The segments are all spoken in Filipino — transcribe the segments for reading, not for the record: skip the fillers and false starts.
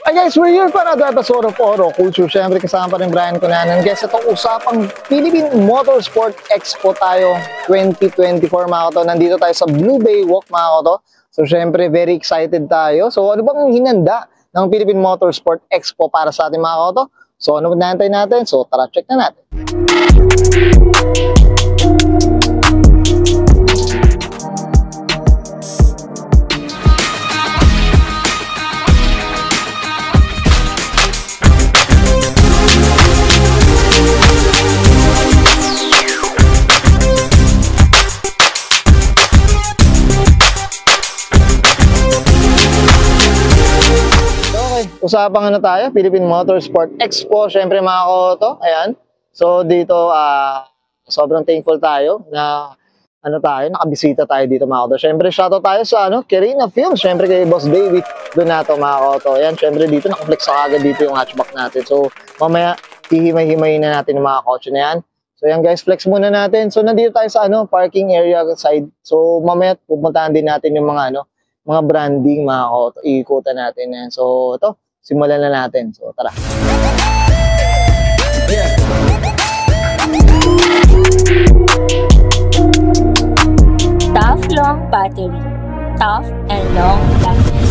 Hi guys, we're here for another episode of Oro Culture. Siyempre kasama pa rin Brian Cunanan. Guys, itong usapang Philippine Motorsport Expo tayo 2024 mga kato. Nandito tayo sa Blue Bay Walk mga kato. So siyempre very excited tayo. So ano bang hinanda ng Philippine Motorsport Expo para sa ating mga kato? So ano ba natin natin? So tara check na natin. Usapang ano tayo, Philippine Motorsport Expo, syempre mga koto, ayan. So dito, sobrang thankful tayo na nakabisita tayo dito mga koto. Syempre shoutout tayo sa Carina Films, syempre kay Boss David Donato mga koto. Ayan, syempre dito nakaflex sa agad dito yung hatchback natin. So mamaya hihimay-himayin na natin yung mga kotse na yan. So yan guys, flex muna natin. So nandito tayo sa parking area side. So mamaya pupuntahan din natin yung mga mga branding mga koto. Iikutan natin yan. So ito, simulan na natin. So, tara. Yeah. Tough long battery. Tough and long lasting.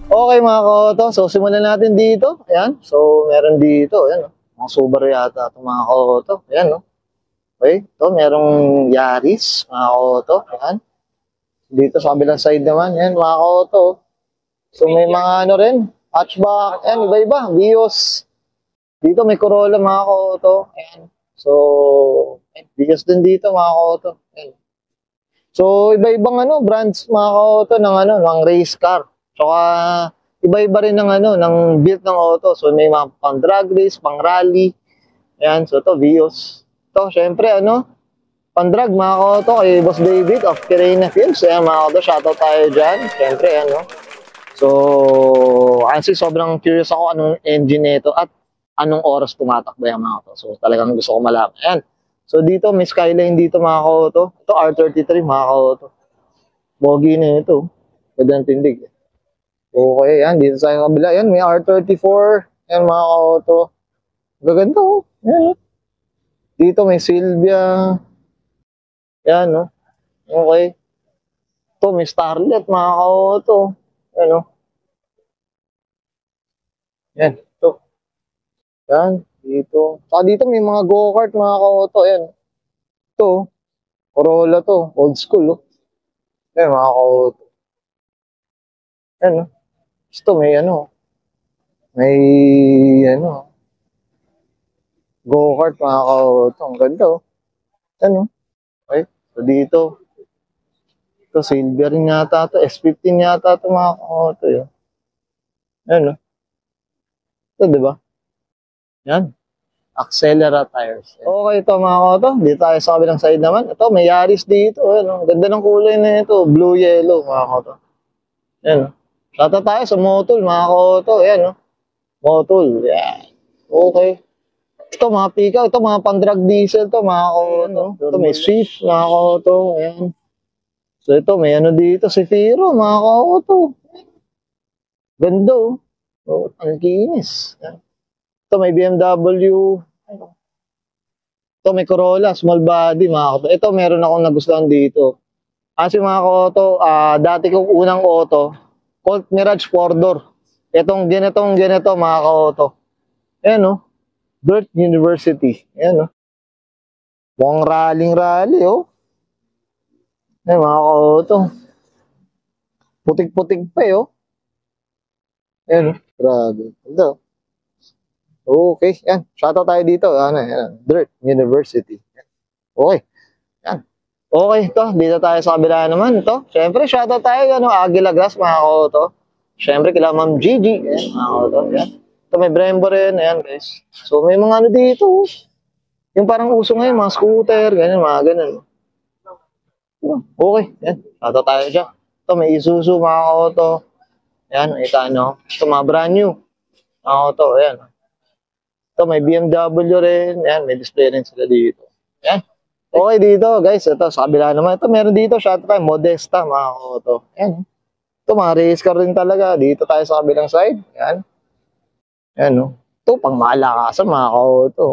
Okay mga koto. So, simulan natin dito. Ayan. So, meron dito. Ayan. Mga Subaru yata itong mga koto. Ayan. Okay. Ito, merong Yaris. Mga koto. Ayan. Dito sa kabilang side naman, yan, mga koto. So may mga rin, hatchback, yan, iba-iba, Vios. Dito may Corolla, mga koto. Ayan. So, Vios din dito, mga koto. Ayan. So, iba-ibang brands, mga koto, ng race car. Tsaka, iba-iba rin ng build ng auto. So, may mga pang drag race, pang rally. Ayan, so ito, Vios. Ito, syempre, Pandrag mga koto kay Boss David of Carina Films. Ayan mga koto, shoutout tayo dyan. Siyempre, So, kasi sobrang curious ako anong engine nito at anong oras tumatakbo yan mga koto. So, talagang gusto ko malaman. Ayan. So, dito may Skyline dito mga koto. Ito R33 mga koto. Bogi na ito. Gandang tindig. Okay, yan. Dito sa kabila. Ayan, may R34. Ayan mga koto. Gaganda oh. Ayan. Dito may Silvia. Yan, Okay. Ito, may Starlet, mga ka-auto. Yan, Yan, ito. Yan, dito. Saka dito may mga go-kart, mga ka-auto. Yan. Ito, Corolla to. Old school, Yan, mga ka-auto. Yan, Ito, may May, go-kart, mga ka-auto. Ang ganda, Yan, Okay. So dito, ito silver yata ito, S15 yata ito mga koto yun. Ayan Ito diba? Yan. Accelera tires. Okay ito mga koto, dito tayo sa kabilang side naman. Ito may Yaris dito. Ayan Ganda ng kulay na ito, blue yellow mga koto. Ayan Shoutout tayo sa Motul mga koto. Ayan Motul. Yan. Okay. Ito mga pikaw, ito mga pang-drag diesel to mga koto. Ito may Swift mga koto. Ayan. So ito may dito si Firo mga koto. Ganda ang kinis. Ito may BMW. Ito may Corolla, small body mga koto. Ito meron akong nagustuhan dito. Kasi mga koto, dati kong unang auto, Colt Mirage 4-door. Itong ganitong mga koto. Ayan Dirt University. Ayan Mukhang rally, Ayan, mga koto. Putik-putik pa, Ayan, grabe. Ito. Okay, yan. Shoutout tayo dito. Dirt University. Okay. Yan. Okay, ito. Dito tayo sa kabila naman. Ito. Siyempre, shoutout tayo. Aguila Glass, mga koto. Siyempre, kila Ma'am Gigi. Ayan, mga koto. Yan. Ito may Brembo rin. Ayan guys. So may mga dito. Yung parang uso ngayon, mga scooter, mga ganun. Okay. Yan. Shoutout tayo dyan. Ito may Isuzu, mga auto. Ayan. Ito mga brand new. Mga auto. Ayan. Ito may BMW rin. Ayan. May display rin sila dito. Ayan. Okay dito guys. Ito sa kabila naman. Ito meron dito. Shoutout tayo. Modesta, mga auto. Ayan. Ito, mga race car rin talaga. Dito tayo sa kabilang side. Yan. Yan, no. Ito, pang malakasan, mga ka-auto.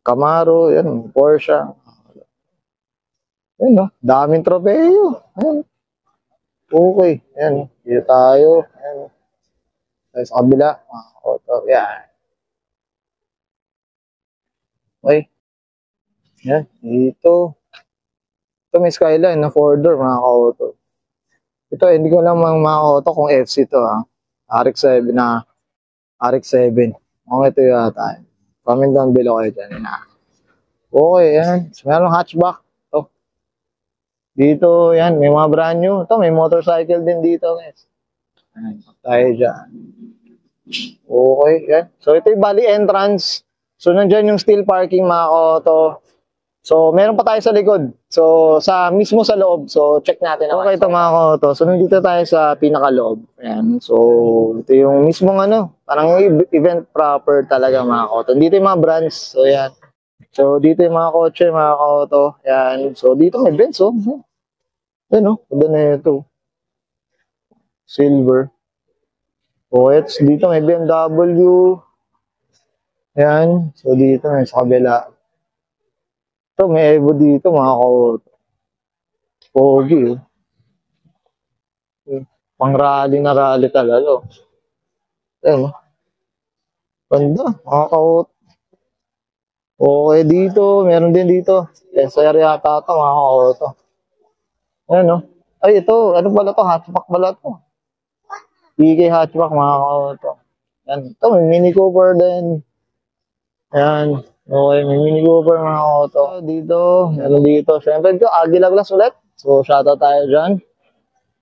Camaro, yan, Porsche. Yan, no. Daming tropeyo. Yan. Okay. Yan. Dito tayo. Yan. Tayo sa kabila. Mga ka-auto. Yan. Okay. Yan. Dito. Ito may Skyline na 4-door, mga ka-auto. Ito, hindi ko lang mga ka-auto kung FC to, ha. RX-7 na RX-7. Okay, ito yata. Comment down below kayo dyan. Okay, yan. So, meron hatchback. Ito. Dito, yan. May mga brand new. Ito, may motorcycle din dito, guys. Ayan, tayo dyan. Okay, yan. So, ito yung bali entrance. So, nandyan yung steel parking, mga ka-auto. So, meron pa tayo sa likod. So, mismo sa loob. So, check natin. Okay, ito mga ka-auto. So, nandito tayo sa pinakaloob. Ayan. So, ito yung mismong parang event proper talaga mga ka-auto. Dito yung mga brands. So, yan. So, dito yung mga kotse, mga ka-auto. Ayan. So, dito may Benz, oh. Ayan, oh. Ganda na ito. Silver. Okay, dito may BMW. Ayan. So, dito may sa kabila. Ito, may Evo dito, mga ka-auto. Pogi, pang rally na rally talaga. Ayan, ganda, mga ka-auto. Okay, dito, meron din dito. SR yata ito, mga ka-auto. Ayan, no? Ay, ito, ano pala ito? Hatchback pala ito. PK hatchback, mga ka-auto. Ayan, ito, may Mini Cooper din. Ayan. Okay, may Mini Cooper, mga auto. Dito, meron dito. Siyempre, ito, Aguila Glass ulit. So, shoutout tayo dyan.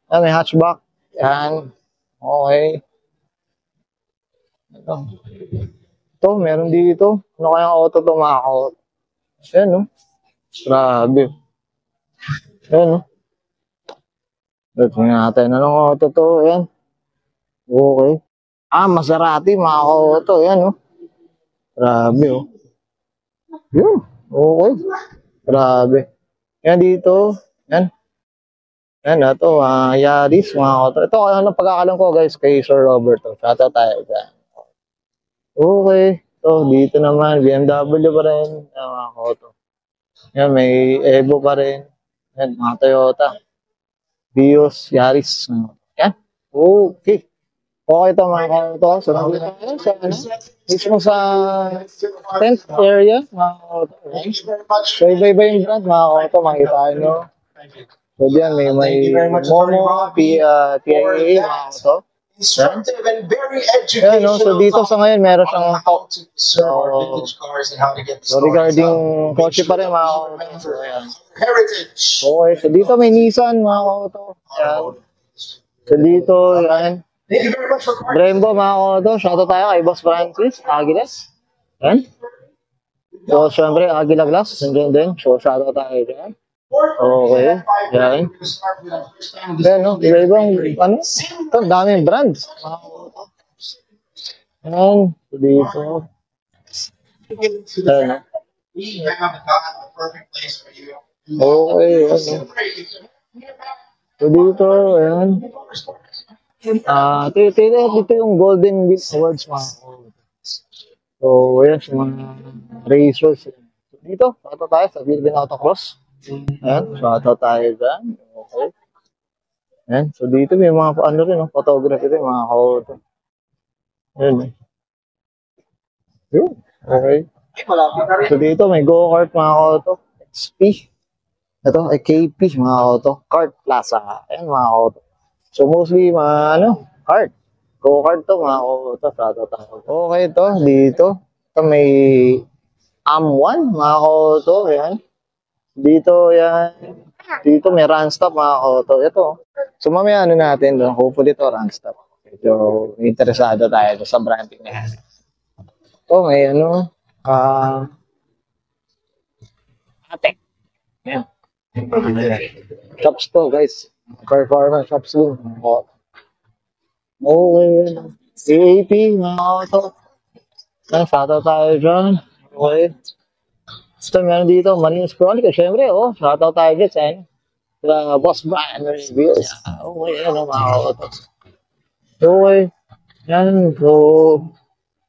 Ayan, may hatchback. Ayan. Okay. Ito, meron dito. Ano kayang auto ito, mga auto? Ayan, no? Grabe. Ayan, no? Ito natin. Anong auto to? Ayan. Okay. Maserati, mga auto. Ayan, no? Grabe, oh. Yun. Okay. Grabe. Yan dito. Yan. Yan na to. Yaris, mga auto. Ito, ano pagkakalam ko, guys, kay Sir Roberto. Shoutout tayo dyan. Okay. Ito, dito naman. BMW pa rin. Yan, mga auto. Yan, may Evo pa rin. Yan, mga Toyota. Vios, Yaris. Yan. Okay. Okay ito, mga auto. So, nandito tayo sa mismo sa tent area, mga auto. So, iba-iba yung brand, mga auto, makikita nyo. So, diyan, may Mono, PIA, mga auto. Instructive and very Yan, no? So, dito sa ngayon, meron siyang talk. So, regarding kotse pa rin, mga auto. So, ayan. Okay, so dito may Nissan, mga auto. Yan. So, dito, yan. Thank you very much for Brembo, mga auto. Shoutout tayo kay Boss Francis, Agiles. Yan. So, syempre, Aguila Glass. Nandiyan din. So, shoutout tayo dyan. Okay. Yan. Yan, no? Iba-ibang, ito, daming brands. Yan. So, dito. Yan, no? We have got a perfect place for you. Okay, yan, no? So, dito, yan. Dito yung Golden Beat Awards, mga auto. So, yan, sa mga racers. So, dito, shoutout tayo sa Philippine Autocross. Ayan, shoutout tayo dyan. Okay. Ayan, so dito may mga rin, photography rin, mga auto. Ayan. Yun, okay. So dito may go-kart, mga auto. XP. Ito, ay KP, mga auto. Kart Plaza. Ayan, mga auto. So, mostly, mga, kart. Go-kart to, mga auto. Okay, ito, dito. Ito, may AM1, mga auto. Ayan. Dito, yan. Dito, may run stop, mga auto. Ito. So, mamaya, natin, hopefully ito, run stop. Medyo interesado tayo sa branding na yan. Ito, may, Atek. Ayan. Shops to, guys. Performance shops din. Okay. AAP, mga auto. Shoutout tayo dyan. Okay. So, meron dito, Marines Chronicle. Siyempre, shoutout tayo dyan. Boss Brian Reviews. Okay, ano mga koto. Okay. Yan. So,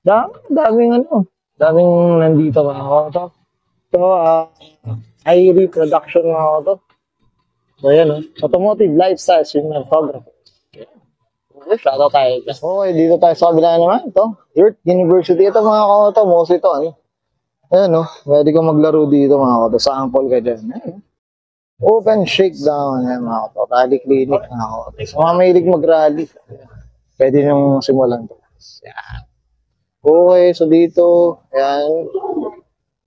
daming nandito mga koto. So, high reproduction mga koto. So, yan automotive lifestyle cinematography. Okay, shoutout tayo. Okay, dito tayo sa kabila naman. Ito, York University. Ito mga koto, mostly ito. Ayan, pwede kang maglaro dito mga koto. Sample ka dyan. Ayan. Open shakedown. Ayan mga koto. Rally clinic mga koto. So, mga mahilig mag-rally. Pwede nyung simulan to. Ayan. Okay, so dito, ayan.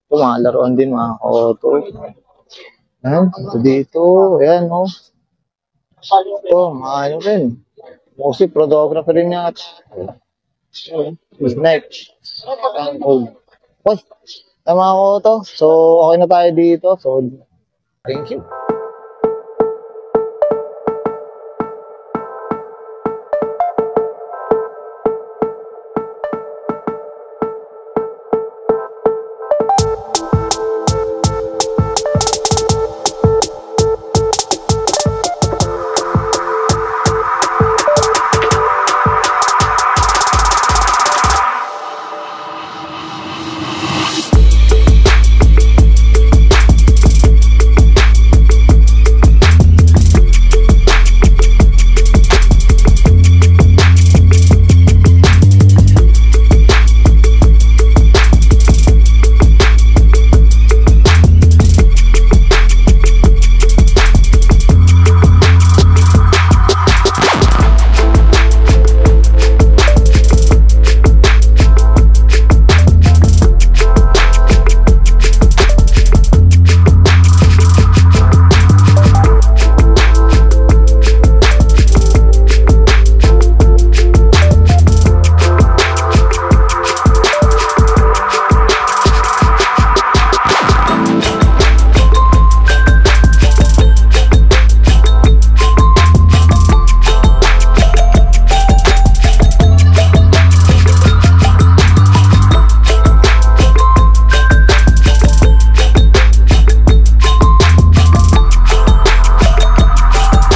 Ito, mga laruan din mga koto. Ayan, so dito, ayan, Ito, mga ano rin. Mostly photographer rin yata. Who's next? Uy, tama ko to. So, okay na tayo dito. So, thank you.